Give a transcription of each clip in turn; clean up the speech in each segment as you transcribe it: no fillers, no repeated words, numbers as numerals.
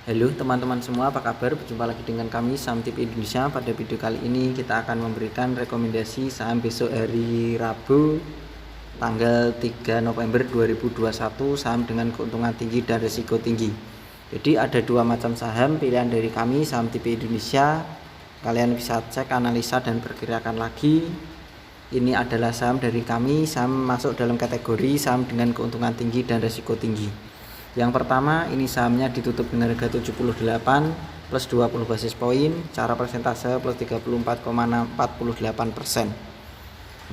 Halo teman-teman semua, apa kabar? Berjumpa lagi dengan kami Saham Tip Indonesia. Pada video kali ini kita akan memberikan rekomendasi saham besok hari Rabu tanggal 3 November 2021, saham dengan keuntungan tinggi dan risiko tinggi. Jadi ada dua macam saham pilihan dari kami Saham Tip Indonesia. Kalian bisa cek, analisa dan perkirakan lagi. Ini adalah saham dari kami, saham masuk dalam kategori saham dengan keuntungan tinggi dan risiko tinggi. Yang pertama, ini sahamnya ditutup dengan harga 78 plus 20 basis poin, cara persentase plus 34,48%.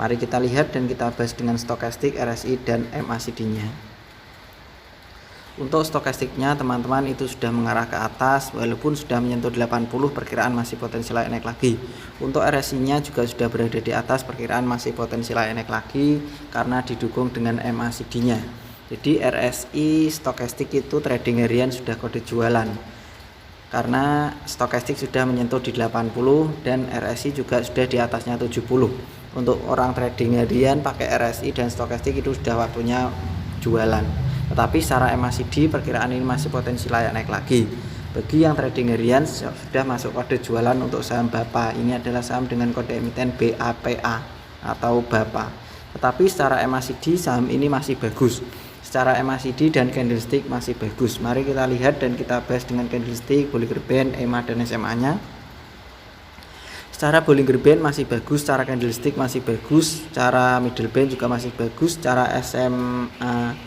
Mari kita lihat dan kita bahas dengan stokastik, RSI dan MACD-nya. Untuk stokastiknya teman-teman itu sudah mengarah ke atas, walaupun sudah menyentuh 80, perkiraan masih potensial naik lagi. Untuk RSI-nya juga sudah berada di atas, perkiraan masih potensial naik lagi karena didukung dengan MACD-nya. Jadi RSI stokastik itu trading harian sudah kode jualan karena stokastik sudah menyentuh di 80 dan RSI juga sudah di atasnya 70. Untuk orang trading harian pakai RSI dan stokastik itu sudah waktunya jualan. Tetapi secara MACD perkiraan ini masih potensi layak naik lagi. Bagi yang trading harian sudah masuk kode jualan untuk saham BAPA. Ini adalah saham dengan kode emiten BAPA atau BAPA. Tetapi secara MACD saham ini masih bagus. Secara MACD dan candlestick masih bagus. Mari kita lihat dan kita bahas dengan candlestick, Bollinger Band, EMA dan SMA-nya. Secara Bollinger Band masih bagus, secara candlestick masih bagus, secara middle band juga masih bagus, secara SMA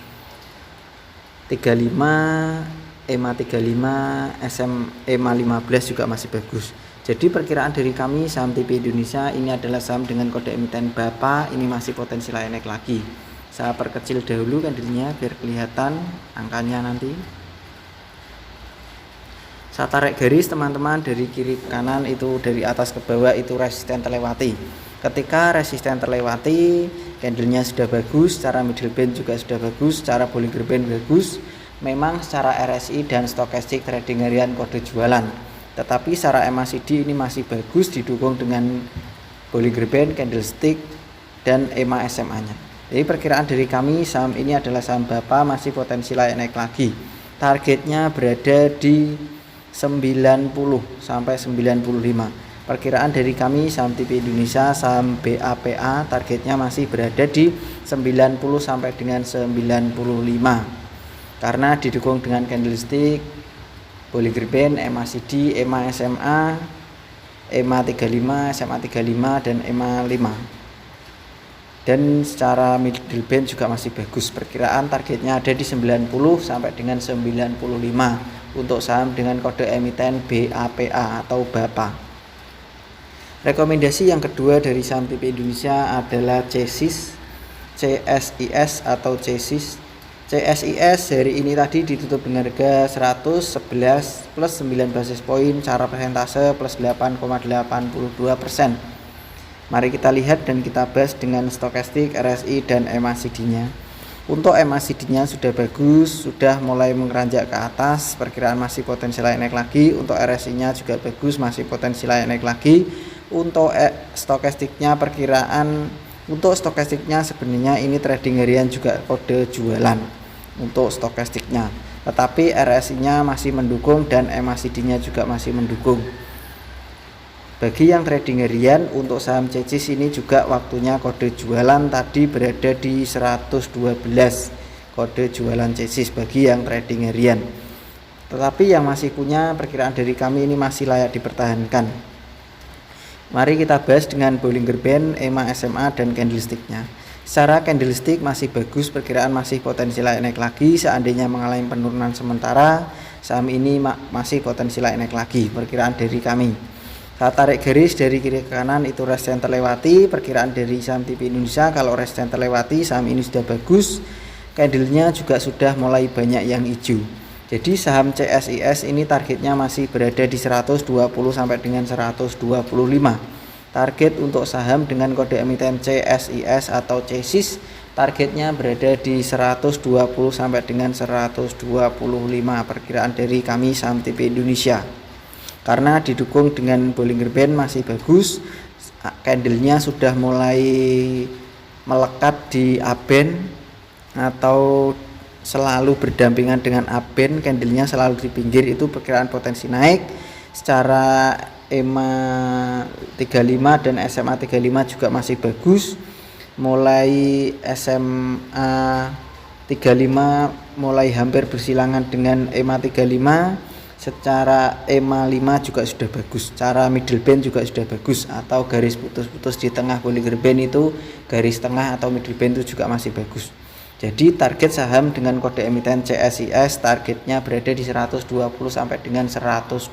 35, EMA 35, EMA 15 juga masih bagus. Jadi perkiraan dari kami saham TP Indonesia ini adalah saham dengan kode emiten BAPA, ini masih potensi naik lagi. Saya perkecil dahulu candlenya biar kelihatan angkanya nanti. Saya tarik garis teman-teman dari kiri ke kanan, itu dari atas ke bawah itu resisten terlewati. Ketika resisten terlewati, candlenya sudah bagus, secara middle band juga sudah bagus, secara Bollinger Band bagus. Memang secara RSI dan stokastik trading harian kode jualan. Tetapi secara MACD ini masih bagus didukung dengan Bollinger Band, candlestick dan EMA SMA-nya. Jadi perkiraan dari kami saham ini adalah saham BAPA masih potensi naik lagi. Targetnya berada di 90 sampai 95. Perkiraan dari kami saham TP Indonesia saham BAPA targetnya masih berada di 90 sampai dengan 95. Karena didukung dengan candlestick, Bollinger Band, MACD, EMA SMA, EMA 35, SMA 35 dan EMA 5. Dan secara middle band juga masih bagus. Perkiraan targetnya ada di 90 sampai dengan 95 untuk saham dengan kode emiten BAPA atau BAPA. Rekomendasi yang kedua dari saham TP Indonesia adalah CSIS atau CSIS. CSIS hari ini tadi ditutup dengan harga 111 plus 9 basis poin, cara persentase plus 8,82%. Mari kita lihat dan kita bahas dengan stokastik, RSI dan MACD-nya. Untuk MACD-nya sudah bagus, sudah mulai mengeranjak ke atas, perkiraan masih potensial naik lagi. Untuk RSI-nya juga bagus, masih potensial naik lagi. Untuk stokastiknya perkiraan untuk stokastiknya sebenarnya ini trading harian juga kode jualan untuk stokastiknya. Tetapi RSI-nya masih mendukung dan MACD-nya juga masih mendukung. Bagi yang trading harian untuk saham CSIS ini juga waktunya kode jualan tadi berada di 112 kode jualan CSIS bagi yang trading harian. Tetapi yang masih punya perkiraan dari kami ini masih layak dipertahankan. Mari kita bahas dengan Bollinger Band, EMA SMA dan candlesticknya. Secara candlestick masih bagus, perkiraan masih potensi naik lagi. Seandainya mengalami penurunan sementara, saham ini masih potensi naik lagi. Perkiraan dari kami. Saya tarik garis dari kiri ke kanan itu resisten terlewati. Perkiraan dari saham TP Indonesia kalau resisten terlewati saham ini sudah bagus, candlenya juga sudah mulai banyak yang hijau. Jadi saham CSIS ini targetnya masih berada di 120 sampai dengan 125. Target untuk saham dengan kode emiten CSIS atau CSIS targetnya berada di 120 sampai dengan 125 perkiraan dari kami saham TP Indonesia. Karena didukung dengan Bollinger Band masih bagus, candlenya sudah mulai melekat di upband atau selalu berdampingan dengan upband, candlenya selalu di pinggir, itu perkiraan potensi naik. Secara EMA 35 dan SMA 35 juga masih bagus. Mulai SMA 35 mulai hampir bersilangan dengan EMA 35. Secara EMA 5 juga sudah bagus. Cara middle band juga sudah bagus, atau garis putus-putus di tengah Bollinger Band itu, garis tengah atau middle band itu juga masih bagus. Jadi target saham dengan kode emiten CSIS targetnya berada di 120 sampai dengan 125.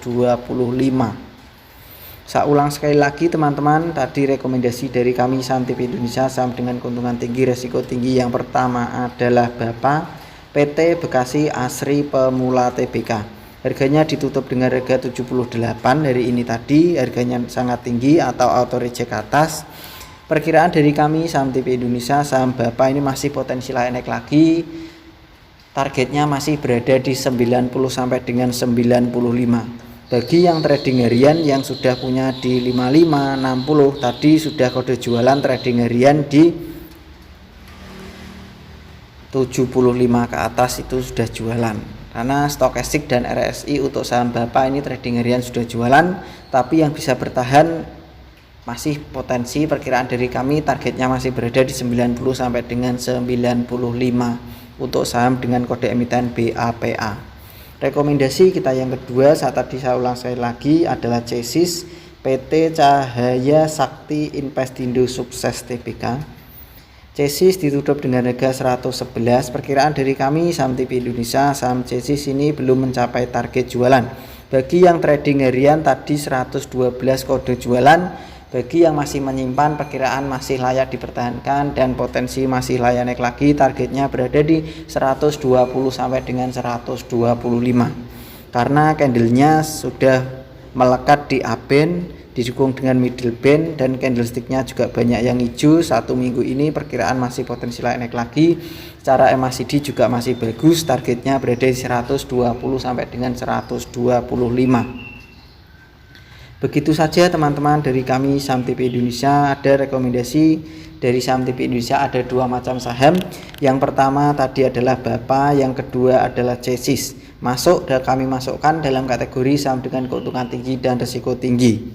Saya ulang sekali lagi teman-teman, tadi rekomendasi dari kami Saham TP Indonesia, saham dengan keuntungan tinggi, resiko tinggi. Yang pertama adalah Bapak PT Bekasi Asri Pemula Tbk. Harganya ditutup dengan harga 78 hari ini tadi, harganya sangat tinggi atau auto reject ke atas. Perkiraan dari kami Saham TP Indonesia, saham Bapak ini masih potensi naik lagi. Targetnya masih berada di 90 sampai dengan 95. Bagi yang trading harian yang sudah punya di 55, 60 tadi sudah kode jualan trading harian di 75 ke atas itu sudah jualan. Karena stokastik dan RSI untuk saham Bapak ini trading harian sudah jualan, tapi yang bisa bertahan masih potensi. Perkiraan dari kami targetnya masih berada di 90 sampai dengan 95 untuk saham dengan kode emiten BAPA. Rekomendasi kita yang kedua, saya ulang sekali lagi, adalah CSIS PT Cahaya Sakti Investindo Sukses Tbk. CSIS ditutup dengan harga 111. Perkiraan dari kami Saham TP Indonesia, saham CSIS ini belum mencapai target jualan. Bagi yang trading harian tadi 112 kode jualan. Bagi yang masih menyimpan, perkiraan masih layak dipertahankan dan potensi masih layak naik lagi. Targetnya berada di 120 sampai dengan 125. Karena candlenya sudah melekat di upband, didukung dengan middle band, dan candlesticknya juga banyak yang hijau. 1 minggu ini perkiraan masih potensi naik lagi. Secara MACD juga masih bagus, targetnya berada di 120 sampai dengan 125. Begitu saja teman-teman dari kami Saham TP Indonesia. Ada rekomendasi dari Saham TP Indonesia, ada 2 macam saham. Yang pertama tadi adalah Bapak, yang kedua adalah CSIS. Kami masukkan dalam kategori saham dengan keuntungan tinggi dan risiko tinggi.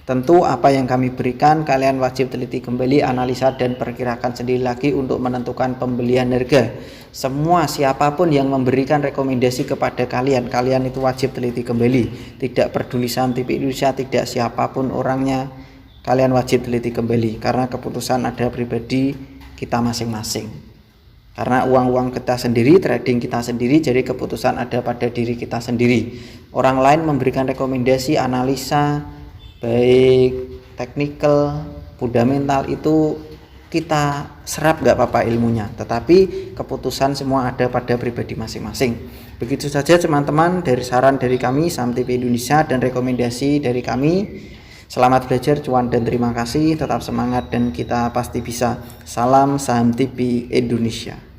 Tentu apa yang kami berikan kalian wajib teliti kembali, analisa dan perkirakan sendiri lagi untuk menentukan pembelian harga. Semua siapapun yang memberikan rekomendasi kepada kalian itu wajib teliti kembali. Tidak peduli Saham TP Indonesia, tidak siapapun orangnya, kalian wajib teliti kembali. Karena keputusan ada pribadi kita masing-masing. Karena uang kita sendiri, trading kita sendiri, jadi keputusan ada pada diri kita sendiri. Orang lain memberikan rekomendasi, analisa, baik technical, fundamental, itu kita serap nggak apa-apa ilmunya, tetapi keputusan semua ada pada pribadi masing-masing. Begitu saja teman-teman dari saran dari kami Saham TP Indonesia dan rekomendasi dari kami. Selamat belajar, cuan, dan terima kasih. Tetap semangat dan kita pasti bisa. Salam Saham TP Indonesia.